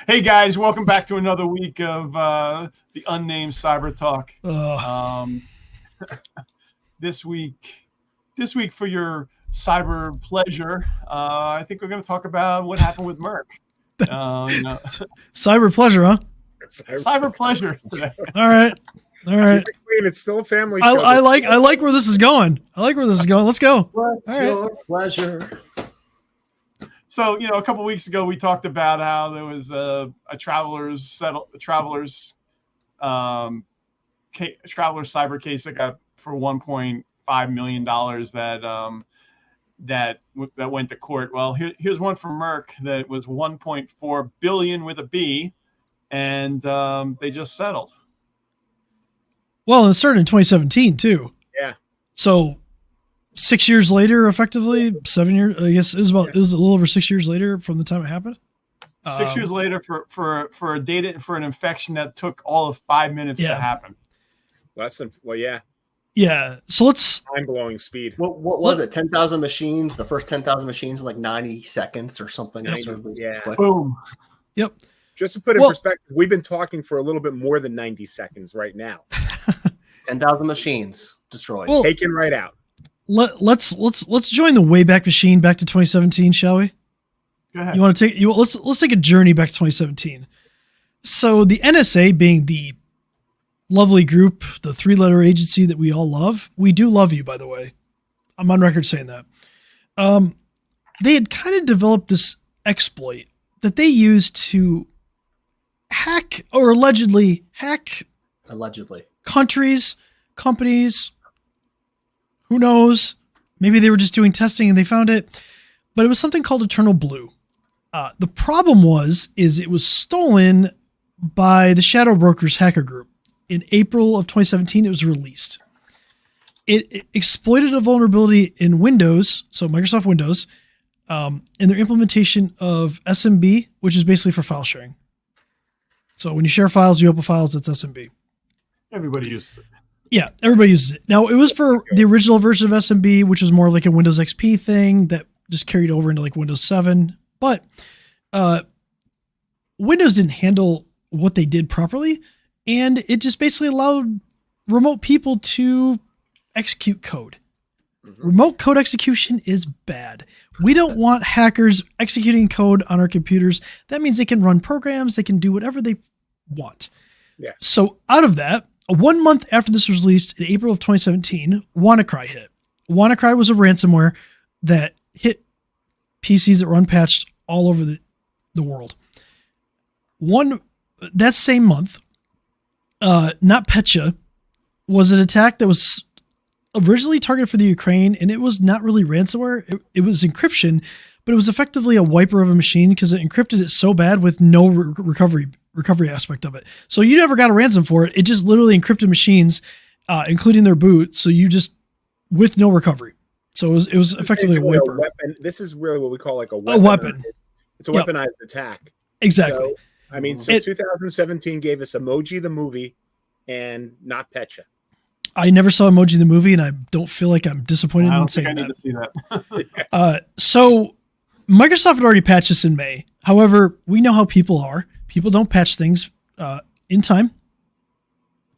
Hey guys, welcome back to another week of the Unnamed Cyber Talk. This week for your cyber pleasure, I think we're going to talk about what happened with Merck. Cyber pleasure, huh? Cyber pleasure today. All right. It's still a family show. I like where this is going. Let's go. What's your pleasure? So, a couple of weeks ago, we talked about how there was a traveler's cyber case that got for $1.5 million that went to court. Well, here's one from Merck that was 1.4 billion with a B, and they just settled. Well, it started in 2017 too. Yeah. So 6 years later, effectively 7 years. I guess it was a little over 6 years later from the time it happened. 6 years later for an infection that took all of 5 minutes to happen. Yeah. So let's mind-blowing speed. What was it? 10,000 machines. The first 10,000 machines in like 90 seconds or something. Yeah. Boom. Yep. Just to put it in perspective, we've been talking for a little bit more than 90 seconds right now. 10,000 machines destroyed. Taken right out. Let's join the Wayback Machine back to 2017, shall we? Go ahead. Let's take a journey back to 2017. So the NSA, being the lovely group, the 3-letter agency that we all love, we do love you, by the way. I'm on record saying that. They had kind of developed this exploit that they used to hack or allegedly hack countries, companies. Who knows? Maybe they were just doing testing and they found it, but it was something called Eternal Blue. The problem is it was stolen by the Shadow Brokers hacker group. In April of 2017, it was released. It exploited a vulnerability in Windows, so Microsoft Windows, in their implementation of SMB, which is basically for file sharing. So when you share files, you open files, that's SMB. Everybody uses it. Yeah, everybody uses it. Now, it was for the original version of SMB, which was more like a Windows XP thing that just carried over into like Windows 7. But Windows didn't handle what they did properly, and it just basically allowed remote people to execute code. Remote code execution is bad. We don't want hackers executing code on our computers. That means they can run programs, they can do whatever they want. Yeah. So out of that, 1 month after this was released in April of 2017, WannaCry hit. WannaCry was a ransomware that hit PCs that were unpatched all over the world. That same month, NotPetya was an attack that was originally targeted for the Ukraine, and it was not really ransomware. It was encryption, but it was effectively a wiper of a machine because it encrypted it so bad with no recovery aspect of it. So you never got a ransom for it. It just literally encrypted machines, including their boot. So you just, with no recovery. So it was effectively a wiper. This is really what we call like a weapon. It's a weaponized attack. Exactly. So 2017 gave us Emoji the movie and NotPetya. I never saw Emoji the movie, and I don't feel like I'm disappointed in saying that. I need to see that. So Microsoft had already patched this in May. However, we know how people are. People don't patch things in time.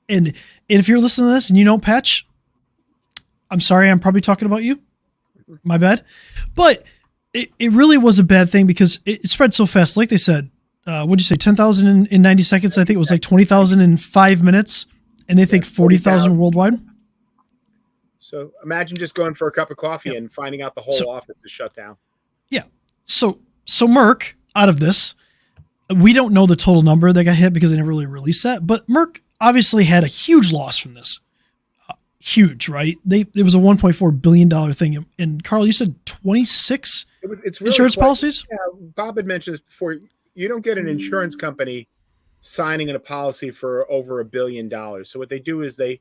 And if you're listening to this and you don't patch, I'm sorry, I'm probably talking about you. My bad. But it really was a bad thing because it spread so fast. Like they said, what'd you say, 10,000 in 90 seconds? I think it was like 20,000 in 5 minutes. And they think 40,000 worldwide. So imagine just going for a cup of coffee and finding out the whole office is shut down. Yeah. So Merck, out of this, we don't know the total number that got hit because they never really released that. But Merck obviously had a huge loss from this. Huge, right? It was a $1.4 billion thing. And Carl, you said 26 it's really insurance policies? Yeah, Bob had mentioned this before. You don't get an insurance company signing in a policy for over $1 billion. So what they do is they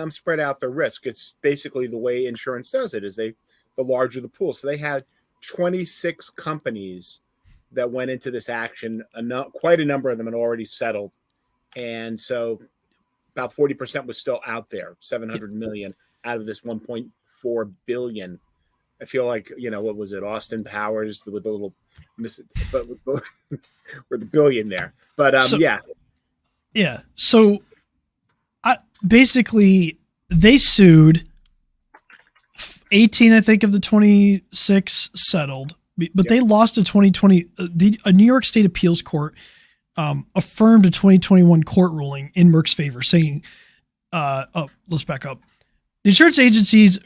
spread out the risk. It's basically the way insurance does it. The larger the pool. So they had 26 companies that went into this action. Quite a number of them had already settled, and so about 40% was still out there. 700 million out of this 1.4 billion. I feel like what was it? Austin Powers with the little but we're the billion there. But Yeah. So basically, they sued 18, I think, of the 26 settled, but they lost a 2020. A New York State appeals court affirmed a 2021 court ruling in Merck's favor, saying, let's back up. The insurance agencies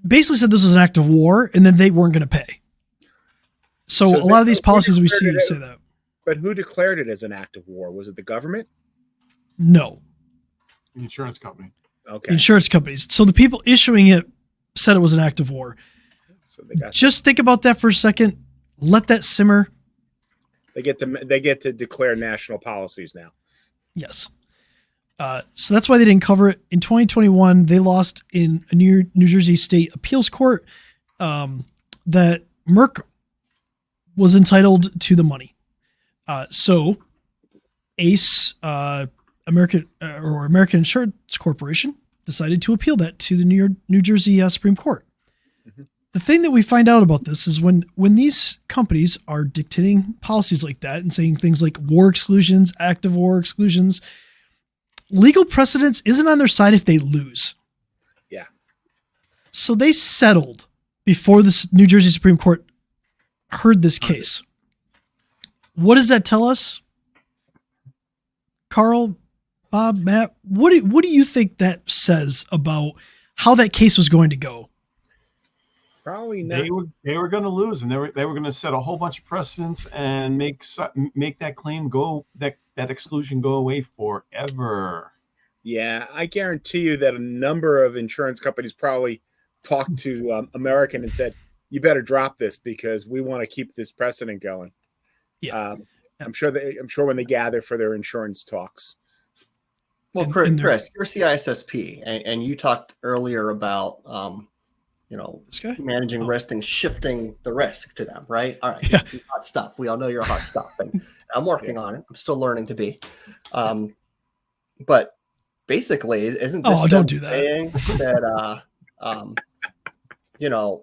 basically said this was an act of war, and then they weren't going to pay. So a lot of these policies we see say that. But who declared it as an act of war? Was it the government? No. The insurance company. Okay. Insurance companies. So the people issuing it said it was an act of war. So they just think about that for a second. Let that simmer. They get to declare national policies now. Yes. So that's why they didn't cover it. In 2021, they lost in a New Jersey State appeals court that Merck was entitled to the money. So ACE, American Insurance Corporation, decided to appeal that to the New Jersey Supreme Court. Mm-hmm. The thing that we find out about this is when these companies are dictating policies like that and saying things like war exclusions, active war exclusions, legal precedence isn't on their side if they lose. Yeah. So they settled before the New Jersey Supreme Court heard this case. What does that tell us? Carl, Bob, Matt, what do you think that says about how that case was going to go? Probably not. They were going to lose, and they were going to set a whole bunch of precedents and make that claim go, that exclusion go away forever. Yeah, I guarantee you that a number of insurance companies probably talked to American and said, "You better drop this because we want to keep this precedent going." Yeah, I'm sure when they gather for their insurance talks. Well, Chris, you're CISSP, and you talked earlier about managing risk and shifting the risk to them, right? All right, hot stuff. We all know you're hot stuff, and I'm working on it. I'm still learning to be. But basically, isn't this don't do that. saying that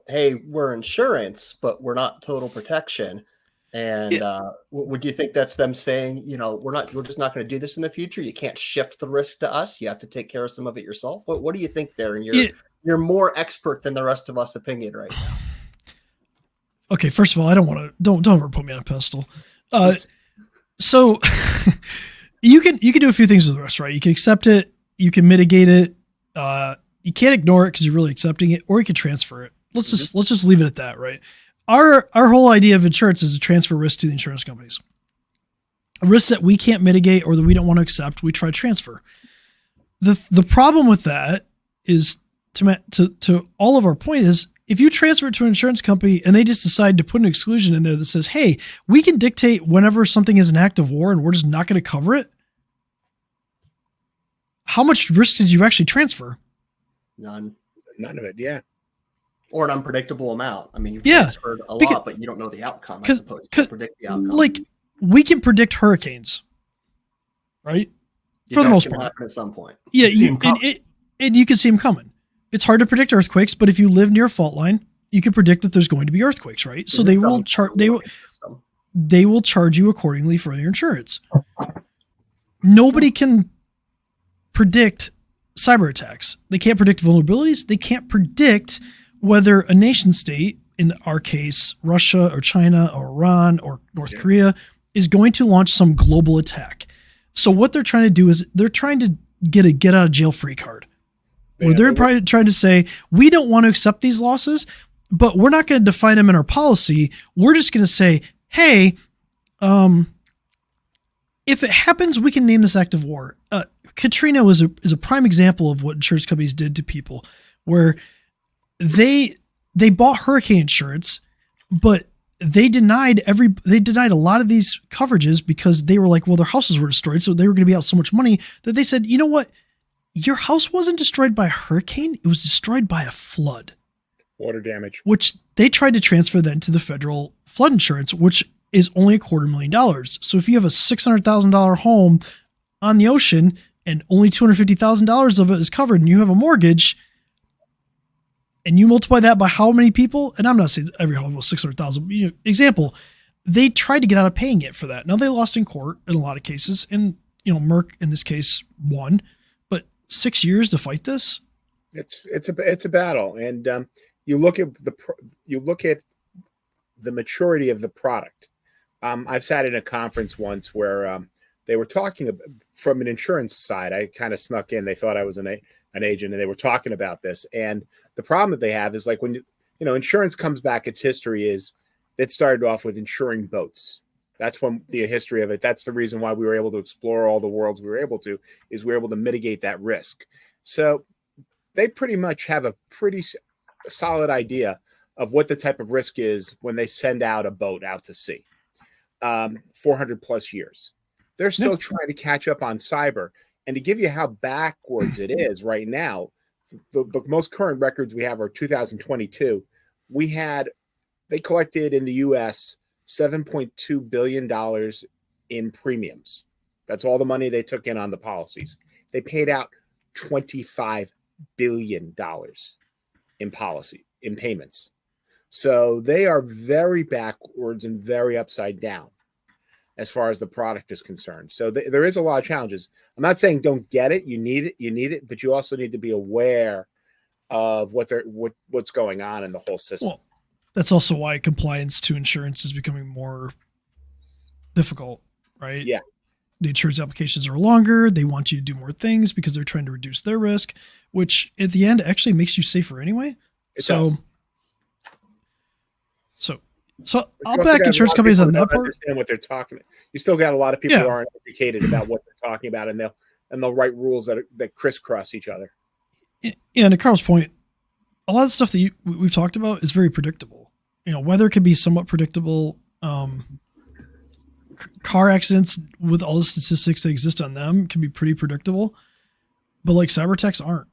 hey, we're insurance, but we're not total protection? And would you think that's them saying, we're just not going to do this in the future? You can't shift the risk to us. You have to take care of some of it yourself. What do you think there? And you're more expert than the rest of us opinion right now. Okay, first of all, I don't ever put me on a pedestal. So you can do a few things with the risk, right? You can accept it, you can mitigate it, you can't ignore it because you're really accepting it, or you can transfer it. Let's just leave it at that, right? Our whole idea of insurance is to transfer risk to the insurance companies. A risk that we can't mitigate or that we don't want to accept, we try to transfer. The problem with that is to all of our point is if you transfer it to an insurance company and they just decide to put an exclusion in there that says, hey, we can dictate whenever something is an act of war and we're just not going to cover it. How much risk did you actually transfer? None of it. Yeah. Or an unpredictable amount. I mean, you've transferred a lot, but you don't know the outcome, I suppose. You can't predict the outcome. Like, we can predict hurricanes, right? For the most part. Happen at some point. Yeah, and you can see them coming. It's hard to predict earthquakes, but if you live near a fault line, you can predict that there's going to be earthquakes, right? So they will charge you accordingly for your insurance. Nobody can predict cyber attacks. They can't predict vulnerabilities. They can't predict whether a nation state, in our case, Russia or China or Iran or North Korea, is going to launch some global attack. So what they're trying to do is they're trying to get a get out of jail free card. Where they're probably trying to say, we don't want to accept these losses, but we're not going to define them in our policy. We're just going to say, hey, if it happens, we can name this act of war. Katrina is a prime example of what insurance companies did to people, where they bought hurricane insurance, but they denied a lot of these coverages because they were like, well, their houses were destroyed, so they were going to be out so much money that they said, you know what? Your house wasn't destroyed by a hurricane. It was destroyed by a flood. Water damage. Which they tried to transfer then to the federal flood insurance, which is only $250,000. So if you have a $600,000 home on the ocean and only $250,000 of it is covered and you have a mortgage and you multiply that by how many people, and I'm not saying every home was 600,000, example, they tried to get out of paying it for that. Now they lost in court in a lot of cases, and Merck in this case won. But 6 years to fight this? It's a battle, and you look at the maturity of the product. I've sat in a conference once where they were talking from an insurance side. I kind of snuck in. They thought I was an agent, and they were talking about this. And the problem that they have is like when insurance comes back, its history is it started off with insuring boats. That's when the history of it. That's the reason why we were able to explore all the worlds we were able to, is we were able to mitigate that risk. So they pretty much have a pretty solid idea of what the type of risk is when they send out a boat out to sea. 400 plus years. They're still trying to catch up on cyber. And to give you how backwards it is right now, the most current records we have are 2022. They collected in the US $7.2 billion in premiums. That's all the money they took in on the policies. They paid out $25 billion in payments. So they are very backwards and very upside down as far as the product is concerned. So there is a lot of challenges. I'm not saying don't get it. You need it, but you also need to be aware of what's going on in the whole system. Well, that's also why compliance to insurance is becoming more difficult, right? Yeah. The insurance applications are longer. They want you to do more things because they're trying to reduce their risk, which at the end actually makes you safer anyway. It does. So I'll back insurance companies on that part. Understand what they're talking about. You still got a lot of people who aren't educated about what they're talking about, and they'll write rules that crisscross each other. Yeah, and to Carl's point, a lot of the stuff that we've talked about is very predictable. Weather can be somewhat predictable. Car accidents, with all the statistics that exist on them, can be pretty predictable. But like cyber attacks aren't.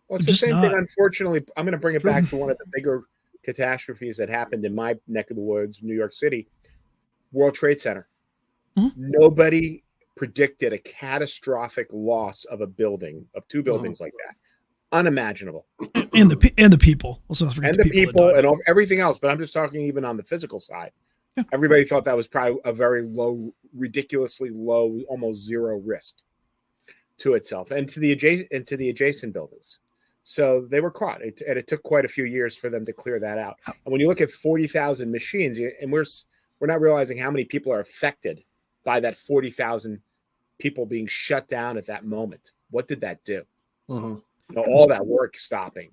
Well, it's the same thing. Unfortunately, I'm going to bring it back to one of the bigger catastrophes that happened in my neck of the woods, New York City, World Trade Center. Mm-hmm. Nobody predicted a catastrophic loss of a building, of two buildings like that. Unimaginable. And the people. Let's not forget the people and everything else. But I'm just talking even on the physical side. Yeah. Everybody thought that was probably a very low, ridiculously low, almost zero risk to itself and to the adjacent buildings. So they were caught, and it took quite a few years for them to clear that out. And when you look at 40,000 machines, and we're not realizing how many people are affected by that 40,000 people being shut down at that moment. What did that do? Mm-hmm. All that work stopping.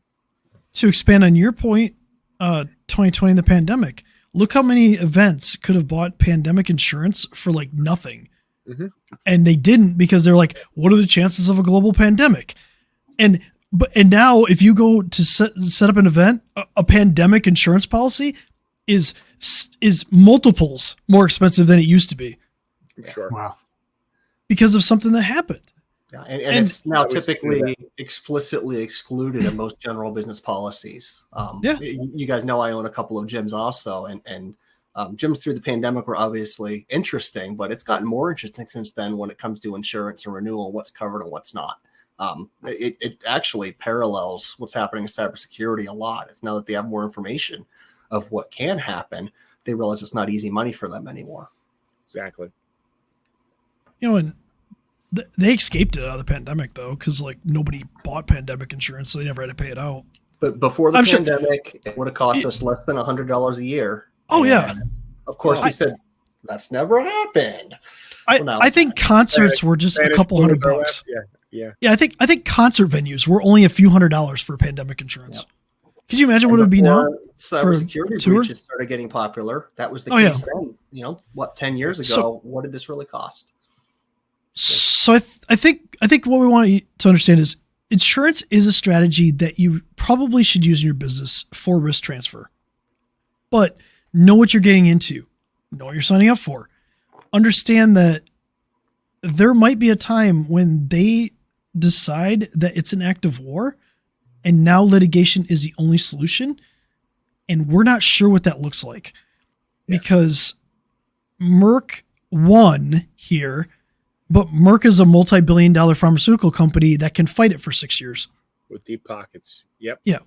To expand on your point, 2020, the pandemic. Look how many events could have bought pandemic insurance for like nothing, and they didn't because they're like, "What are the chances of a global pandemic?" And now, if you go to set up an event, a pandemic insurance policy is multiples more expensive than it used to be. Sure. Wow. Because of something that happened. Yeah, and it's now typically explicitly excluded in most general business policies. You guys know I own a couple of gyms also, and gyms through the pandemic were obviously interesting, but it's gotten more interesting since then when it comes to insurance and renewal, what's covered and what's not. It actually parallels what's happening in cybersecurity a lot. It's now that they have more information of what can happen, they realize it's not easy money for them anymore. Exactly. And they escaped it out of the pandemic though, because like nobody bought pandemic insurance, so they never had to pay it out. But before the pandemic, it would have cost us less than $100 a year. Oh, yeah. Of course, we said that's never happened. I think concerts were just a couple $100. Yeah. I think concert venues were only a few $100s for pandemic insurance. Yeah. Could you imagine what it would be now? Cybersecurity breaches started getting popular. That was the case then. 10 years ago? What did this really cost? So I think what we want to understand is insurance is a strategy that you probably should use in your business for risk transfer. But know what you're getting into. Know what you're signing up for. Understand that there might be a time when they decide that it's an act of war and now litigation is the only solution. And we're not sure what that looks like because Merck won here. But Merck is a multi-billion-dollar pharmaceutical company that can fight it for 6 years. With deep pockets. Yep. Yeah.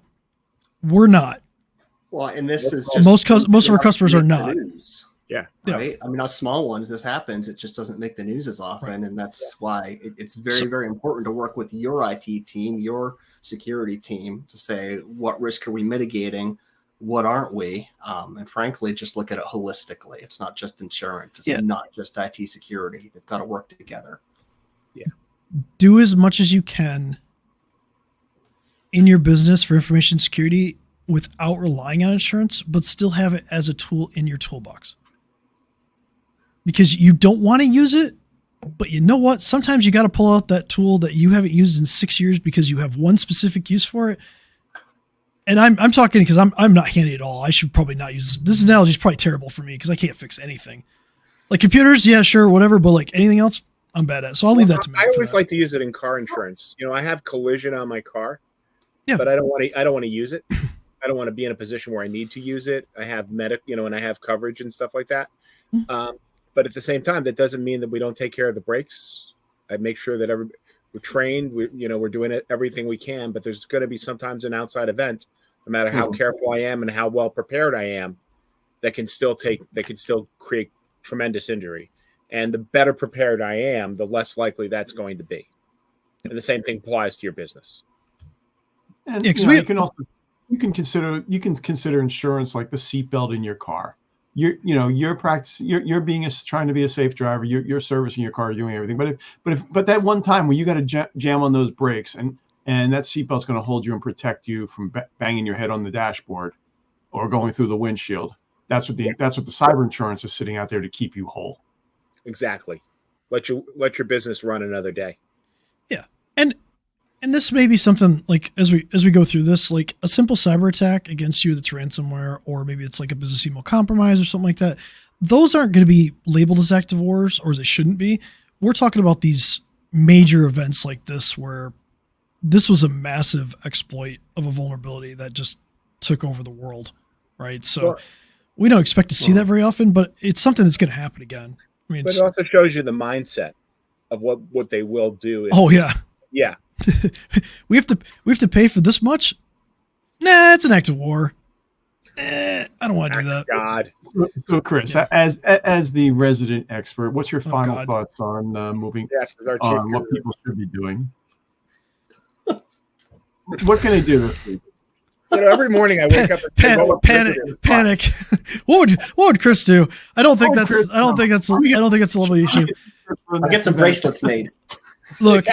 We're not. Well, and this is just... Most of our customers are not. Yeah. Right. I mean, on small ones, this happens. It just doesn't make the news as often. And that's why it's very, very important to work with your IT team, your security team to say, what risk are we mitigating? What aren't we? And frankly, just look at it holistically. It's not just insurance. It's not just IT security. They've got to work together. Yeah. Do as much as you can in your business for information security without relying on insurance, but still have it as a tool in your toolbox. Because you don't want to use it, but you know what? Sometimes you got to pull out that tool that you haven't used in 6 years because you have one specific use for it. And I'm talking because I'm not handy at all. I should probably not use this. This analogy is probably terrible for me because I can't fix anything. Like computers, yeah, sure, whatever, but like anything else, I'm bad at. So I'll leave that to Matt. I always like to use it in car insurance. I have collision on my car, but I don't want to use it. I don't want to be in a position where I need to use it. I have and I have coverage and stuff like that. But at the same time, that doesn't mean that we don't take care of the brakes. I make sure that we're trained. We're doing everything we can. But there's going to be sometimes an outside event, no matter how careful I am and how well prepared I am, that can still create tremendous injury. And the better prepared I am, the less likely that's going to be. And the same thing applies to your business. And you can consider insurance like the seatbelt in your car. You're trying to be a safe driver. You're servicing your car, doing everything. But that one time when you got to jam on those brakes and that seatbelt's going to hold you and protect you from banging your head on the dashboard or going through the windshield. That's what the cyber insurance is sitting out there to keep you whole. Exactly. Let your business run another day. Yeah, and this may be something like as we go through this, like a simple cyber attack against you that's ransomware, or maybe it's like a business email compromise or something like that. Those aren't going to be labeled as active wars, or they shouldn't be. We're talking about these major events like this, where this was a massive exploit of a vulnerability that just took over the world, right? So we don't expect to see that very often, but it's something that's going to happen again. I mean, but it also shows you the mindset of what they will do. Yeah. we have to pay for this much. Nah, it's an act of war. I don't want to do that. God. So Chris, as the resident expert, what's your final thoughts on moving on what people should be doing? What can I do this week? Every morning I wake up and panic. What would Chris do? I don't think that's a lovely issue. I'll get some bracelets made. Look,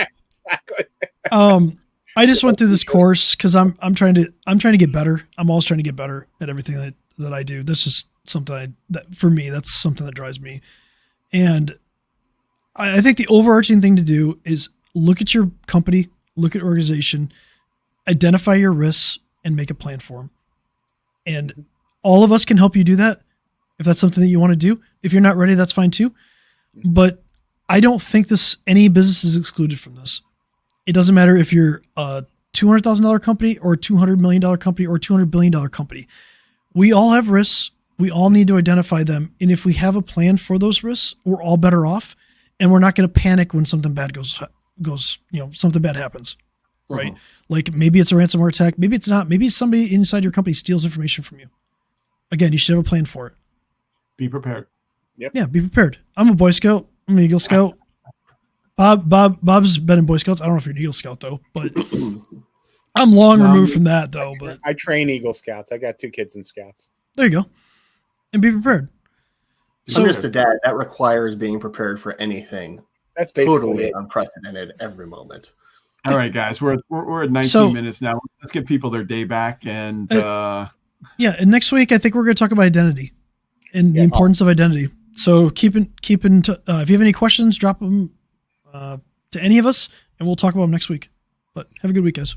I just went through this course because I'm trying to get better. I'm always trying to get better at everything that I do. That's just something that for me, that's something that drives me. And I think the overarching thing to do is look at your company, look at your organization, identify your risks, and make a plan for them. And all of us can help you do that. If that's something that you want to do, if you're not ready, that's fine too. But I don't think any business is excluded from this. It doesn't matter if you're a $200,000 company or a $200 million company or a $200 billion company. We all have risks. We all need to identify them. And if we have a plan for those risks, we're all better off. And we're not going to panic when something bad something bad happens. Right? Like maybe it's a ransomware attack. Maybe it's not. Maybe somebody inside your company steals information from you. Again, you should have a plan for it. Be prepared. Yep. Yeah, be prepared. I'm a Boy Scout. I'm an Eagle Scout. Bob's been in Boy Scouts. I don't know if you're an Eagle Scout though, but I'm long removed from that though. But I train Eagle Scouts. I got 2 kids in Scouts. There you go. And be prepared. So just a dad, that requires being prepared for anything. That's basically totally unprecedented every moment. All right, guys, we're at 19 minutes now. Let's give people their day back, and and next week I think we're going to talk about identity and the importance of identity. So keep in if you have any questions, drop them to any of us, and we'll talk about them next week. But have a good week, guys.